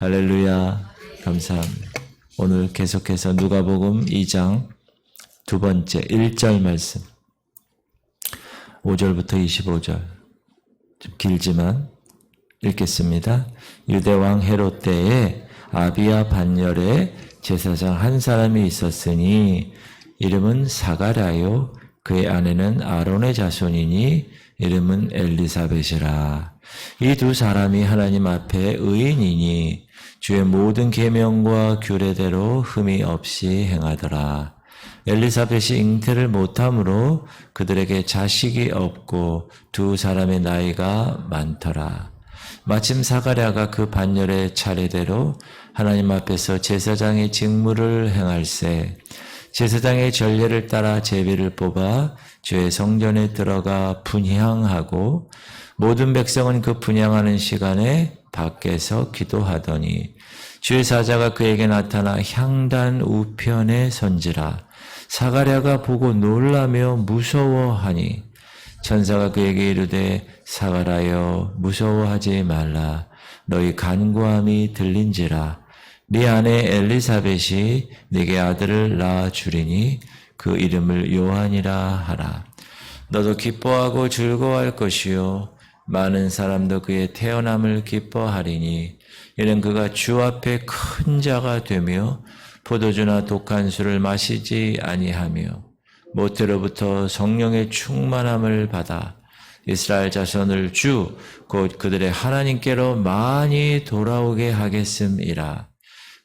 할렐루야. 감사합니다. 오늘 계속해서 누가복음 2장 두 번째 1절 말씀 5절부터 25절 좀 길지만 읽겠습니다. 유대왕 헤롯 때에 아비야 반열에 제사장 한 사람이 있었으니 이름은 사가랴요 그의 아내는 아론의 자손이니 이름은 엘리사벳이라. 이 두 사람이 하나님 앞에 의인이니 주의 모든 계명과 규례대로 흠이 없이 행하더라. 엘리사벳이 잉태를 못함으로 그들에게 자식이 없고 두 사람의 나이가 많더라. 마침 사가랴가 그 반열의 차례대로 하나님 앞에서 제사장의 직무를 행할세 제사장의 전례를 따라 제비를 뽑아 주의 성전에 들어가 분향하고 모든 백성은 그 분향하는 시간에 밖에서 기도하더니 주의 사자가 그에게 나타나 향단 우편에 선지라. 사가랴가 보고 놀라며 무서워하니 천사가 그에게 이르되 사가랴여 무서워하지 말라. 너희 간구함이 들린지라. 네 아내 엘리사벳이 네게 아들을 낳아 주리니 그 이름을 요한이라 하라. 너도 기뻐하고 즐거워할 것이요 많은 사람도 그의 태어남을 기뻐하리니 이는 그가 주 앞에 큰 자가 되며 포도주나 독한 술을 마시지 아니하며 모태로부터 성령의 충만함을 받아 이스라엘 자손을 주 곧 그들의 하나님께로 많이 돌아오게 하겠음이라.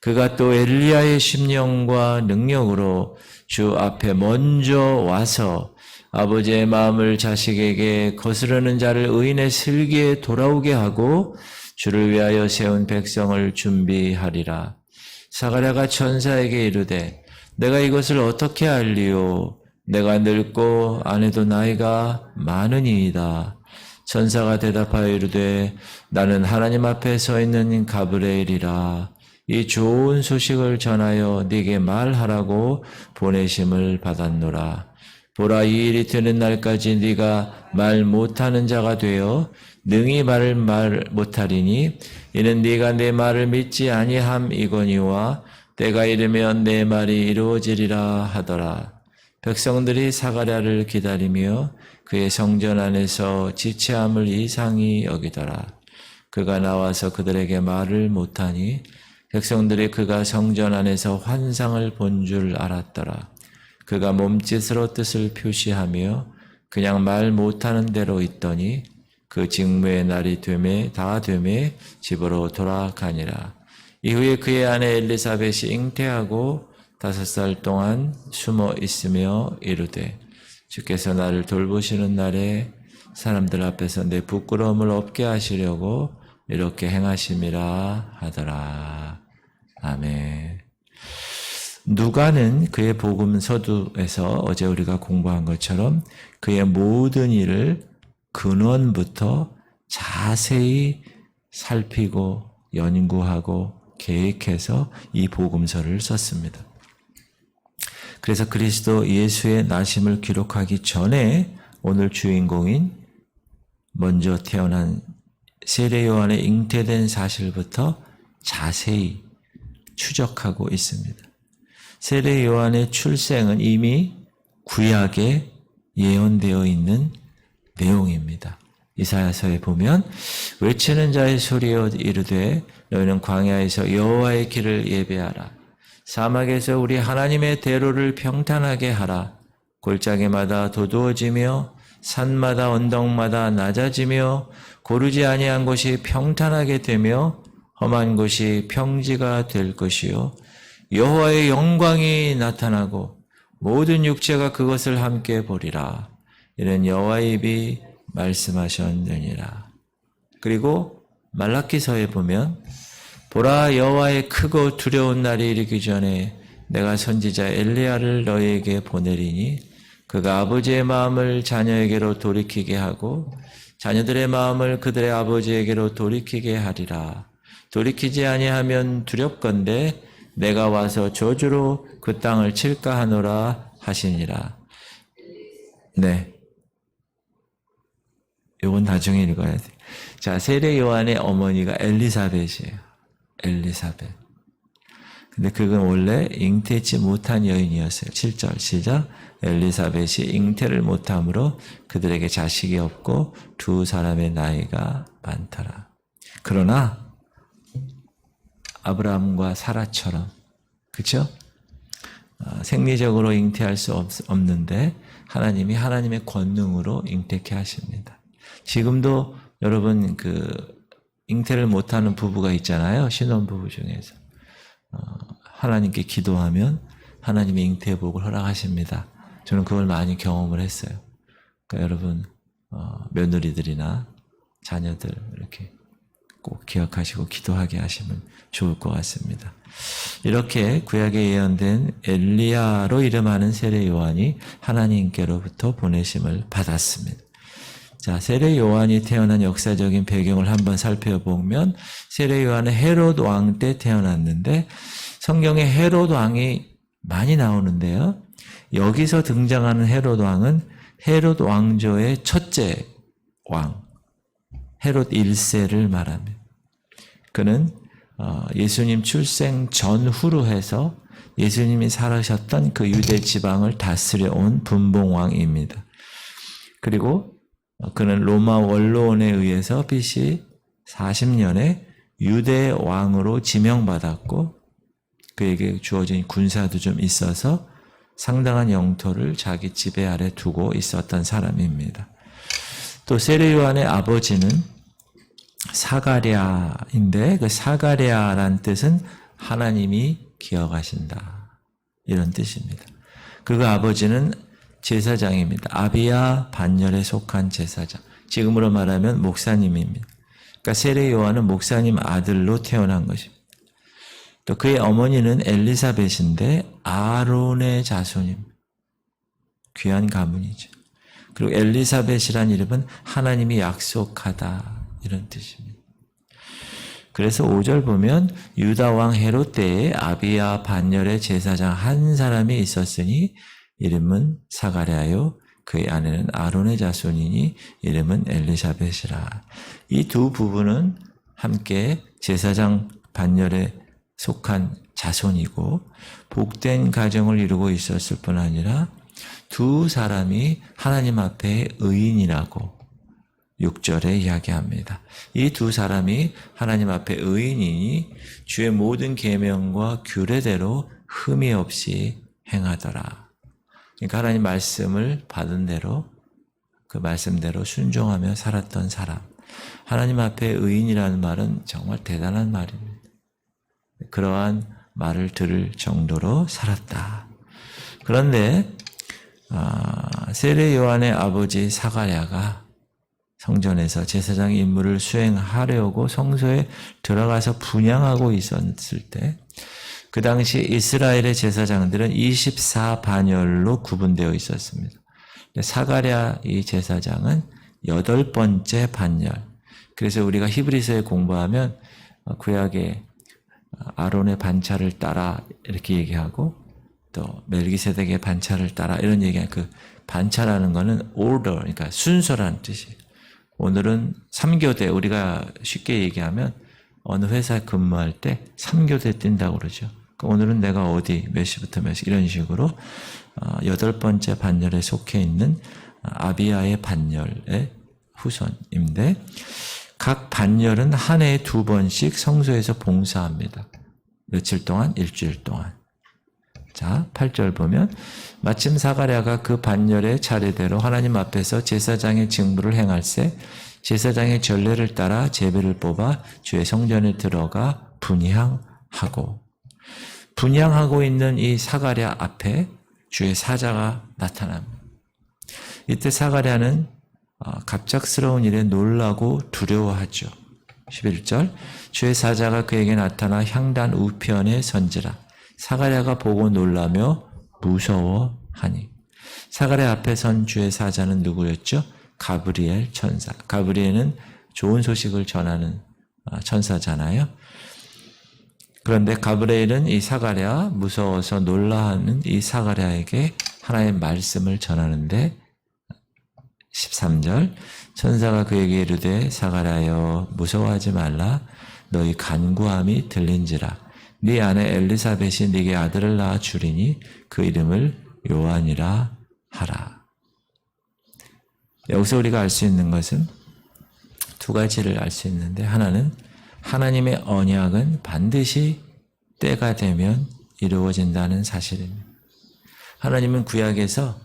그가 또 엘리야의 심령과 능력으로 주 앞에 먼저 와서 아버지의 마음을 자식에게 거스르는 자를 의인의 슬기에 돌아오게 하고 주를 위하여 세운 백성을 준비하리라. 사가랴가 천사에게 이르되 내가 이것을 어떻게 알리오? 내가 늙고 아내도 나이가 많으니이다. 천사가 대답하여 이르되 나는 하나님 앞에 서 있는 가브리엘이라. 이 좋은 소식을 전하여 네게 말하라고 보내심을 받았노라. 보라, 이 일이 되는 날까지 네가 말 못하는 자가 되어 능히 말을 말 못하리니 이는 네가 내 말을 믿지 아니함이거니와 때가 이르면 내 말이 이루어지리라 하더라. 백성들이 사가랴를 기다리며 그의 성전 안에서 지체함을 이상히 여기더라. 그가 나와서 그들에게 말을 못하니 백성들이 그가 성전 안에서 환상을 본 줄 알았더라. 그가 몸짓으로 뜻을 표시하며 그냥 말 못하는 대로 있더니 그 직무의 날이 다 되매 집으로 돌아가니라. 이후에 그의 아내 엘리사벳이 잉태하고 5살 동안 숨어 있으며 이르되 주께서 나를 돌보시는 날에 사람들 앞에서 내 부끄러움을 없게 하시려고 이렇게 행하심이라 하더라. 아멘. 누가는 그의 복음 서두에서 어제 우리가 공부한 것처럼 그의 모든 일을 근원부터 자세히 살피고 연구하고 계획해서 이 복음서를 썼습니다. 그래서 그리스도 예수의 나심을 기록하기 전에 오늘 주인공인 먼저 태어난 세례 요한의 잉태된 사실부터 자세히 추적하고 있습니다. 세례 요한의 출생은 이미 구약에 예언되어 있는 내용입니다. 이사야서에 보면 외치는 자의 소리여 이르되 너희는 광야에서 여호와의 길을 예배하라. 사막에서 우리 하나님의 대로를 평탄하게 하라. 골짜기마다 도두어지며 산마다 언덕마다 낮아지며 고르지 아니한 곳이 평탄하게 되며 험한 곳이 평지가 될 것이요 여호와의 영광이 나타나고 모든 육체가 그것을 함께 보리라. 이는 여호와의 입이 말씀하셨느니라. 그리고 말라기서에 보면 보라, 여호와의 크고 두려운 날이 이르기 전에 내가 선지자 엘리야를 너희에게 보내리니 그가 아버지의 마음을 자녀에게로 돌이키게 하고 자녀들의 마음을 그들의 아버지에게로 돌이키게 하리라. 돌이키지 아니하면 두렵건대 내가 와서 저주로 그 땅을 칠까 하노라 하시니라. 네. 요건 나중에 읽어야 돼. 자, 세례 요한의 어머니가 엘리사벳이에요. 엘리사벳. 근데 그건 원래 잉태치 못한 여인이었어요. 7절 시작. 엘리사벳이 잉태를 못함으로 그들에게 자식이 없고 두 사람의 나이가 많더라. 그러나 아브라함과 사라처럼, 그렇죠? 생리적으로 잉태할 수 없는데 하나님이 하나님의 권능으로 잉태케 하십니다. 지금도 여러분 잉태를 못하는 부부가 있잖아요. 신혼부부 중에서 하나님께 기도하면 하나님이 잉태의 복을 허락하십니다. 저는 그걸 많이 경험을 했어요. 그러니까 여러분 며느리들이나 자녀들 이렇게 꼭 기억하시고 기도하게 하시면 좋을 것 같습니다. 이렇게 구약에 예언된 엘리야로 이름하는 세례 요한이 하나님께로부터 보내심을 받았습니다. 자, 세례 요한이 태어난 역사적인 배경을 한번 살펴보면 세례 요한은 헤롯 왕 때 태어났는데 성경에 헤롯 왕이 많이 나오는데요. 여기서 등장하는 헤롯 왕은 헤롯 왕조의 첫째 왕, 헤롯 1세를 말합니다. 그는 예수님 출생 전후로 해서 예수님이 살으셨던 그 유대 지방을 다스려 온 분봉왕입니다. 그리고 그는 로마 원로원에 의해서 BC 40년에 유대 왕으로 지명받았고 그에게 주어진 군사도 좀 있어서 상당한 영토를 자기 지배 아래 두고 있었던 사람입니다. 또 세례 요한의 아버지는 사가랴인데 그 사가랴란 뜻은 하나님이 기억하신다 이런 뜻입니다. 그 아버지는 제사장입니다. 아비야 반열에 속한 제사장. 지금으로 말하면 목사님입니다. 그러니까 세례 요한은 목사님 아들로 태어난 것입니다. 또 그의 어머니는 엘리사벳인데 아론의 자손입니다. 귀한 가문이죠. 그리고 엘리사벳이란 이름은 하나님이 약속하다 이런 뜻입니다. 그래서 5절 보면 유다 왕 헤롯 때에 아비야 반열의 제사장 한 사람이 있었으니 이름은 사가랴요 그의 아내는 아론의 자손이니 이름은 엘리사벳이라. 이 두 부부는 함께 제사장 반열에 속한 자손이고 복된 가정을 이루고 있었을 뿐 아니라 두 사람이 하나님 앞에 의인이라고 6절에 이야기합니다. 이 두 사람이 하나님 앞에 의인이니 주의 모든 계명과 규례대로 흠이 없이 행하더라. 그러니까 하나님 말씀을 받은 대로 그 말씀대로 순종하며 살았던 사람. 하나님 앞에 의인이라는 말은 정말 대단한 말입니다. 그러한 말을 들을 정도로 살았다. 그런데 세례 요한의 아버지 사가랴가 성전에서 제사장의 임무를 수행하려고 성소에 들어가서 분향하고 있었을 때 그 당시 이스라엘의 제사장들은 24반열로 구분되어 있었습니다. 사가랴 이 제사장은 8번째 반열. 그래서 우리가 히브리서에 공부하면 구약의 아론의 반차를 따라 이렇게 얘기하고 또 멜기세덱의 반차를 따라 이런 얘기하는 그 반차라는 거는 order, 그러니까 순서라는 뜻이에요. 오늘은 3교대, 우리가 쉽게 얘기하면 어느 회사에 근무할 때 3교대 뛴다고 그러죠. 오늘은 내가 어디 몇 시부터 몇 시 이런 식으로 8번째 반열에 속해 있는 아비야의 반열의 후손인데 각 반열은 한 해에 2번씩 성소에서 봉사합니다. 며칠 동안? 일주일 동안. 자, 8절 보면 마침 사가랴가 그 반열의 차례대로 하나님 앞에서 제사장의 직무를 행할세 제사장의 전례를 따라 제비를 뽑아 주의 성전에 들어가 분향하고 있는 이 사가랴 앞에 주의 사자가 나타납니다. 이때 사가랴는 갑작스러운 일에 놀라고 두려워하죠. 11절 주의 사자가 그에게 나타나 향단 우편에 선지라. 사가랴가 보고 놀라며 무서워하니. 사가랴 앞에 선 주의 사자는 누구였죠? 가브리엘 천사. 가브리엘은 좋은 소식을 전하는 천사잖아요. 그런데 가브리엘은 이 사가랴, 무서워서 놀라하는 이 사가랴에게 하나의 말씀을 전하는데 13절 천사가 그에게 이르되 사가랴여 무서워하지 말라 너희 간구함이 들린지라. 네 아내 엘리사벳이 네게 아들을 낳아 주리니 그 이름을 요한이라 하라. 여기서 우리가 알 수 있는 것은 두 가지를 알 수 있는데, 하나는 하나님의 언약은 반드시 때가 되면 이루어진다는 사실입니다. 하나님은 구약에서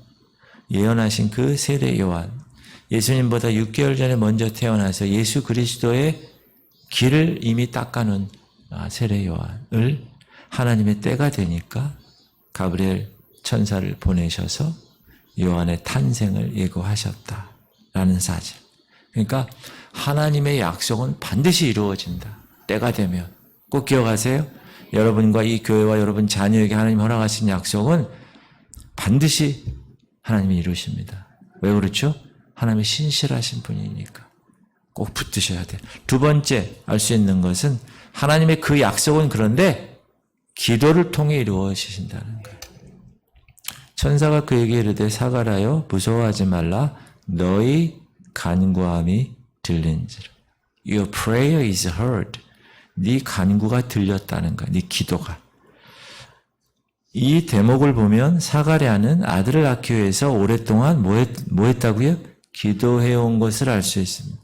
예언하신 그 세례 요한, 예수님보다 6개월 전에 먼저 태어나서 예수 그리스도의 길을 이미 닦아놓은 세례 요한을 하나님의 때가 되니까 가브리엘 천사를 보내셔서 요한의 탄생을 예고하셨다라는 사실. 그러니까 하나님의 약속은 반드시 이루어진다. 때가 되면. 꼭 기억하세요. 여러분과 이 교회와 여러분 자녀에게 하나님 허락하신 약속은 반드시 하나님이 이루십니다. 왜 그렇죠? 하나님이 신실하신 분이니까. 꼭 붙드셔야 돼요. 두 번째 알 수 있는 것은 하나님의 그 약속은 그런데 기도를 통해 이루어지신다는 거예요. 천사가 그에게 이르되 사가라여 무서워하지 말라 너희 간구함이 들린지라. Your prayer is heard. 네 간구가 들렸다는 거야. 네 기도가. 이 대목을 보면 사가랴는 아들을 낳기 위해서 오랫동안 뭐 했다고요? 기도해온 것을 알 수 있습니다.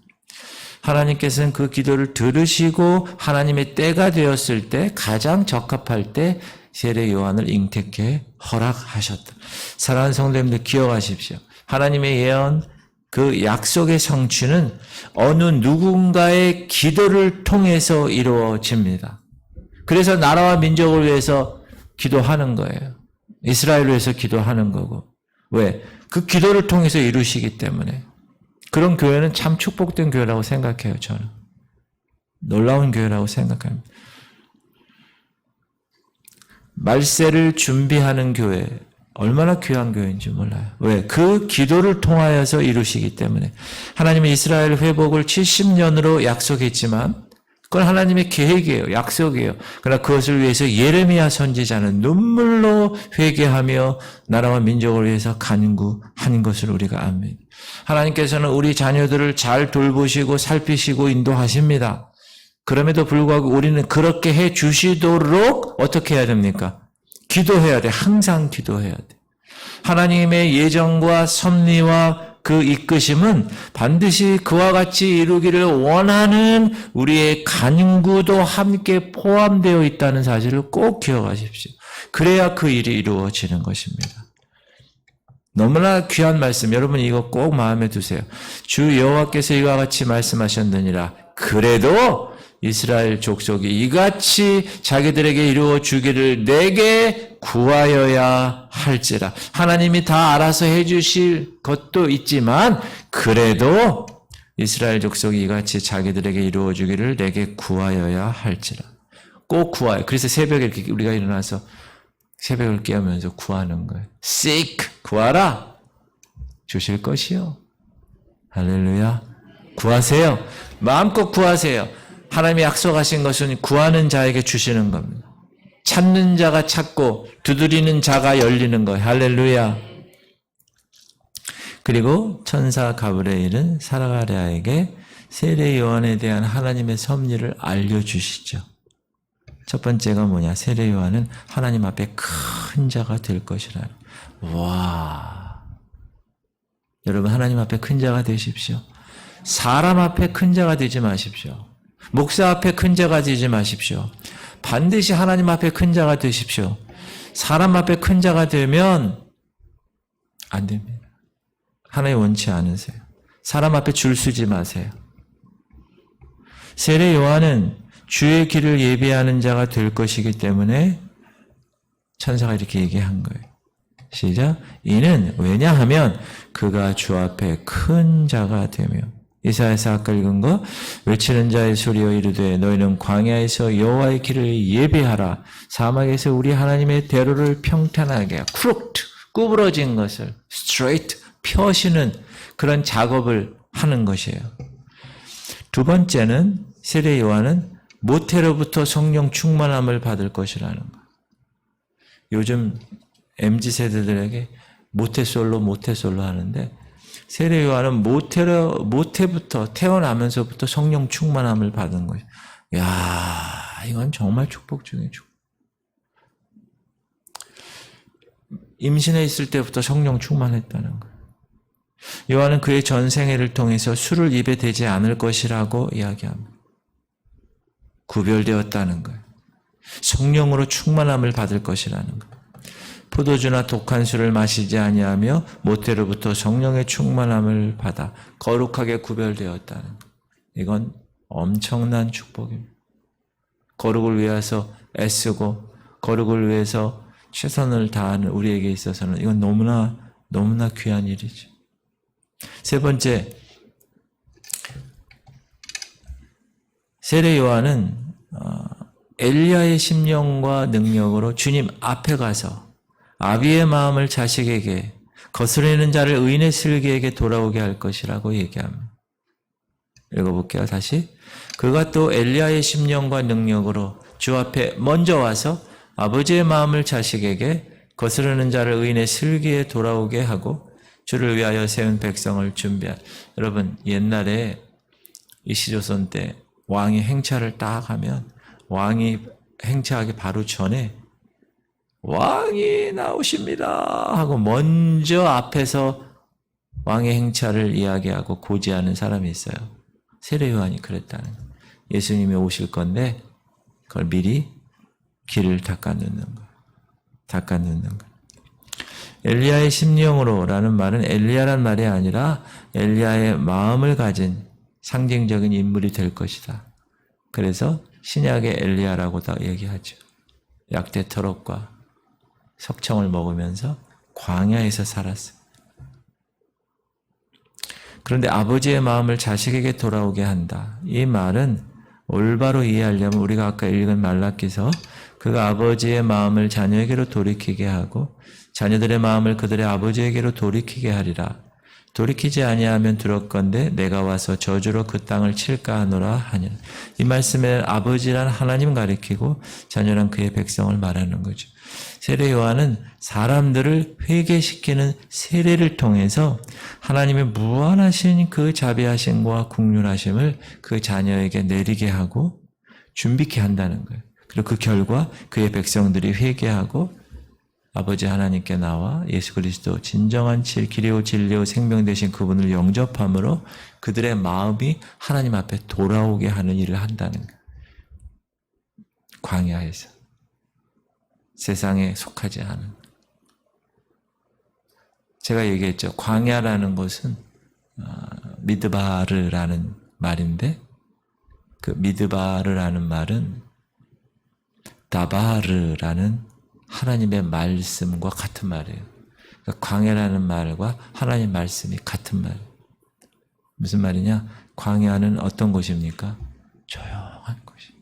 하나님께서는 그 기도를 들으시고 하나님의 때가 되었을 때 가장 적합할 때 세례 요한을 잉태케 허락하셨다. 사랑하는 성도님들 기억하십시오. 하나님의 예언, 그 약속의 성취는 어느 누군가의 기도를 통해서 이루어집니다. 그래서 나라와 민족을 위해서 기도하는 거예요. 이스라엘을 위해서 기도하는 거고. 왜? 그 기도를 통해서 이루시기 때문에. 그런 교회는 참 축복된 교회라고 생각해요, 저는. 놀라운 교회라고 생각합니다. 말세를 준비하는 교회, 얼마나 귀한 교회인지 몰라요. 왜? 그 기도를 통하여서 이루시기 때문에. 하나님은 이스라엘 회복을 70년으로 약속했지만 그건 하나님의 계획이에요. 약속이에요. 그러나 그것을 위해서 예레미야 선지자는 눈물로 회개하며 나라와 민족을 위해서 간구하는 것을 우리가 압니다. 하나님께서는 우리 자녀들을 잘 돌보시고 살피시고 인도하십니다. 그럼에도 불구하고 우리는 그렇게 해 주시도록 어떻게 해야 됩니까? 기도해야 돼. 항상 기도해야 돼. 하나님의 예정과 섭리와 그 이끄심은 반드시 그와 같이 이루기를 원하는 우리의 간구도 함께 포함되어 있다는 사실을 꼭 기억하십시오. 그래야 그 일이 이루어지는 것입니다. 너무나 귀한 말씀, 여러분 이거 꼭 마음에 두세요. 주 여호와께서 이와 같이 말씀하셨느니라. 그래도 이스라엘 족속이 이같이 자기들에게 이루어 주기를 내게 구하여야 할지라. 하나님이 다 알아서 해주실 것도 있지만 그래도 이스라엘 족속이 이같이 자기들에게 이루어 주기를 내게 구하여야 할지라. 꼭 구하여. 그래서 새벽에 이렇게 우리가 일어나서 새벽을 깨우면서 구하는 거예요. Seek, 구하라. 주실 것이요. 할렐루야. 구하세요. 마음껏 구하세요. 하나님이 약속하신 것은 구하는 자에게 주시는 겁니다. 찾는 자가 찾고 두드리는 자가 열리는 거예요. 할렐루야. 그리고 천사 가브리엘은 사가랴에게 세례 요한에 대한 하나님의 섭리를 알려주시죠. 첫 번째가 뭐냐? 세례 요한은 하나님 앞에 큰 자가 될 것이라. 와, 여러분 하나님 앞에 큰 자가 되십시오. 사람 앞에 큰 자가 되지 마십시오. 목사 앞에 큰 자가 되지 마십시오. 반드시 하나님 앞에 큰 자가 되십시오. 사람 앞에 큰 자가 되면 안 됩니다. 하나님 원치 않으세요. 사람 앞에 줄 서지 마세요. 세례 요한은 주의 길을 예비하는 자가 될 것이기 때문에 천사가 이렇게 얘기한 거예요. 시작. 이는 왜냐하면 그가 주 앞에 큰 자가 되며. 이사야서 아까 읽은 거, 외치는 자의 소리여 이르되 너희는 광야에서 여호와의 길을 예비하라. 사막에서 우리 하나님의 대로를 평탄하게 crooked, 구부러진 것을 straight, 펴시는 그런 작업을 하는 것이에요. 두 번째는 세례 요한은 모태로부터 성령 충만함을 받을 것이라는 거. 요즘 MZ세대들에게 모태솔로 하는데 세례 요한은 모태부터 태어나면서부터 성령 충만함을 받은 거예요. 야, 이건 정말 축복 중에 축복. 임신해 있을 때부터 성령 충만했다는 거예요. 요한은 그의 전생애를 통해서 술을 입에 대지 않을 것이라고 이야기합니다. 구별되었다는 거예요. 성령으로 충만함을 받을 것이라는 거예요. 포도주나 독한 술을 마시지 아니하며 모태로부터 성령의 충만함을 받아 거룩하게 구별되었다는 거예요. 이건 엄청난 축복입니다. 거룩을 위해서 애쓰고 거룩을 위해서 최선을 다하는 우리에게 있어서는 이건 너무나 귀한 일이죠. 세 번째, 세례 요한은 엘리야의 심령과 능력으로 주님 앞에 가서 아비의 마음을 자식에게, 거스르는 자를 의인의 슬기에게 돌아오게 할 것이라고 얘기합니다. 읽어볼게요. 다시. 그가 또 엘리야의 심령과 능력으로 주 앞에 먼저 와서 아버지의 마음을 자식에게, 거스르는 자를 의인의 슬기에 돌아오게 하고 주를 위하여 세운 백성을 준비한. 여러분, 옛날에 이시조선 때 왕이 행차를 딱 하면 왕이 행차하기 바로 전에 왕이 나오십니다 하고 먼저 앞에서 왕의 행차를 이야기하고 고지하는 사람이 있어요. 세례 요한이 그랬다는 거예요. 예수님이 오실 건데 그걸 미리 길을 닦아놓는 거예요. 닦아놓는 거예요. 엘리야의 심령으로라는 말은 엘리야란 말이 아니라 엘리야의 마음을 가진 상징적인 인물이 될 것이다. 그래서 신약의 엘리야라고 다 얘기하죠. 약대 터럭과 석청을 먹으면서 광야에서 살았어요. 그런데 아버지의 마음을 자식에게 돌아오게 한다. 이 말은 올바로 이해하려면 우리가 아까 읽은 말라기서 그가 아버지의 마음을 자녀에게로 돌이키게 하고 자녀들의 마음을 그들의 아버지에게로 돌이키게 하리라. 돌이키지 아니하면 두렵건대 내가 와서 저주로 그 땅을 칠까 하노라 하니라. 이 말씀에 아버지란 하나님 가리키고 자녀란 그의 백성을 말하는 거죠. 세례 요한은 사람들을 회개시키는 세례를 통해서 하나님의 무한하신 그 자비하심과 긍휼하심을 그 자녀에게 내리게 하고 준비케 한다는 거예요. 그리고 그 결과 그의 백성들이 회개하고 아버지 하나님께 나와 예수 그리스도 진정한 길이요 진리요 생명 되신 그분을 영접함으로 그들의 마음이 하나님 앞에 돌아오게 하는 일을 한다는 거예요. 광야에서 세상에 속하지 않은. 제가 얘기했죠. 광야라는 것은 미드바르라는 말인데 그 미드바르라는 말은 다바르라는 하나님의 말씀과 같은 말이에요. 그러니까 광야라는 말과 하나님 말씀이 같은 말. 무슨 말이냐? 광야는 어떤 곳입니까? 조용한 곳이.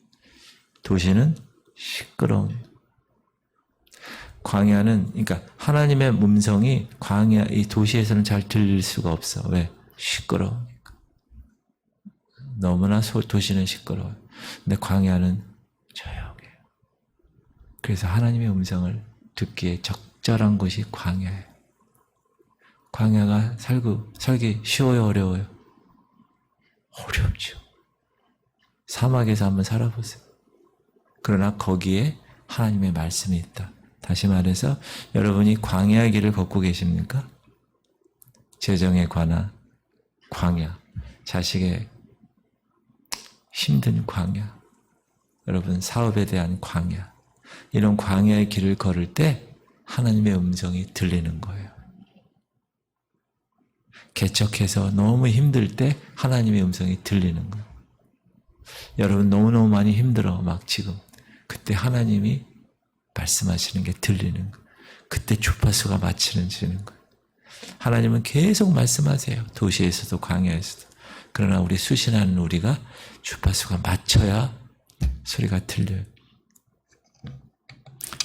도시는 시끄러운. 광야는 그러니까 하나님의 음성이 광야 이 도시에서는 잘 들릴 수가 없어. 왜? 시끄러우니까. 너무나 도시는 시끄러워요. 근데 광야는 조용해요. 그래서 하나님의 음성을 듣기에 적절한 곳이 광야예요. 광야가 살기 쉬워요, 어려워요? 어렵죠. 사막에서 한번 살아보세요. 그러나 거기에 하나님의 말씀이 있다. 다시 말해서 여러분이 광야의 길을 걷고 계십니까? 재정에 관한 광야, 자식의 힘든 광야, 여러분 사업에 대한 광야, 이런 광야의 길을 걸을 때 하나님의 음성이 들리는 거예요. 개척해서 너무 힘들 때 하나님의 음성이 들리는 거예요. 여러분 너무너무 많이 힘들어 막 지금. 그때 하나님이 말씀하시는 게 들리는 거예요. 그때 주파수가 맞추어지는 거예요. 하나님은 계속 말씀하세요. 도시에서도 광야에서도. 그러나 우리 수신하는 우리가 주파수가 맞춰야 소리가 들려요.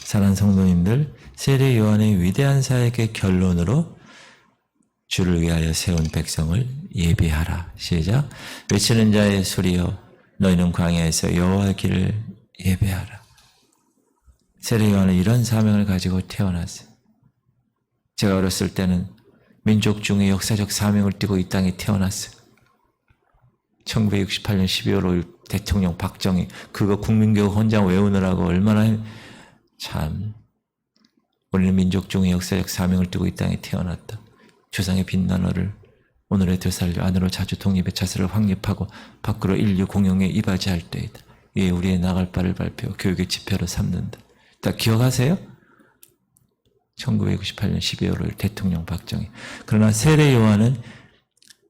사랑하는 성도님들, 세례 요한의 위대한 사역의 결론으로 주를 위하여 세운 백성을 예비하라. 시작. 외치는 자의 소리여 너희는 광야에서 여호와의 길을 예배하라. 세례 요한은 이런 사명을 가지고 태어났어요. 제가 어렸을 때는 민족 중에 역사적 사명을 띠고 이 땅에 태어났어요. 1968년 12월 5일 대통령 박정희 그거 국민교육 헌장 외우느라고 얼마나 참 우리는 민족중의 역사적 사명을 두고 이 땅에 태어났다. 주상의 빛나너를 오늘의 되살려 안으로 자주 독립의 자세를 확립하고 밖으로 인류 공용에 이바지할 때이다. 이에 우리의 나갈 바를 발표 교육의 지표로 삼는다. 다 기억하세요? 1998년 12월 5일 대통령 박정희. 그러나 세례 요한은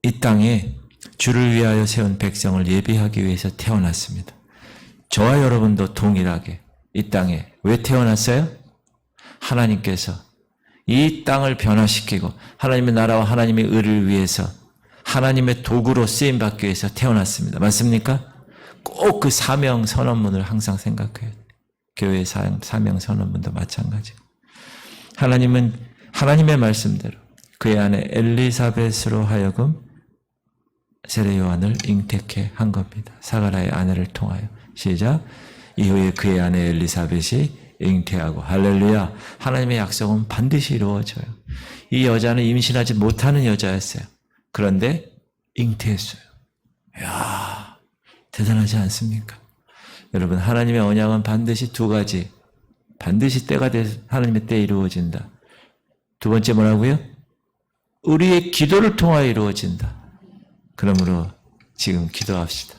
이 땅에 주를 위하여 세운 백성을 예비하기 위해서 태어났습니다. 저와 여러분도 동일하게 이 땅에 왜 태어났어요? 하나님께서 이 땅을 변화시키고 하나님의 나라와 하나님의 의를 위해서 하나님의 도구로 쓰임받기 위해서 태어났습니다. 맞습니까? 꼭 그 사명 선언문을 항상 생각해야 돼요. 교회의 사명 선언문도 마찬가지고. 하나님은 하나님의 말씀대로 그의 아내 엘리사벳으로 하여금 세례 요한을 잉태케 한 겁니다. 사가라의 아내를 통하여. 시작. 이후에 그의 아내 엘리사벳이 잉태하고 할렐루야. 하나님의 약속은 반드시 이루어져요. 이 여자는 임신하지 못하는 여자였어요. 그런데 잉태했어요. 이야, 대단하지 않습니까? 여러분, 하나님의 언약은 반드시 두 가지. 반드시 때가 돼서 하나님의 때에 이루어진다. 두 번째 뭐라고요? 우리의 기도를 통하여 이루어진다. 그러므로 지금 기도합시다.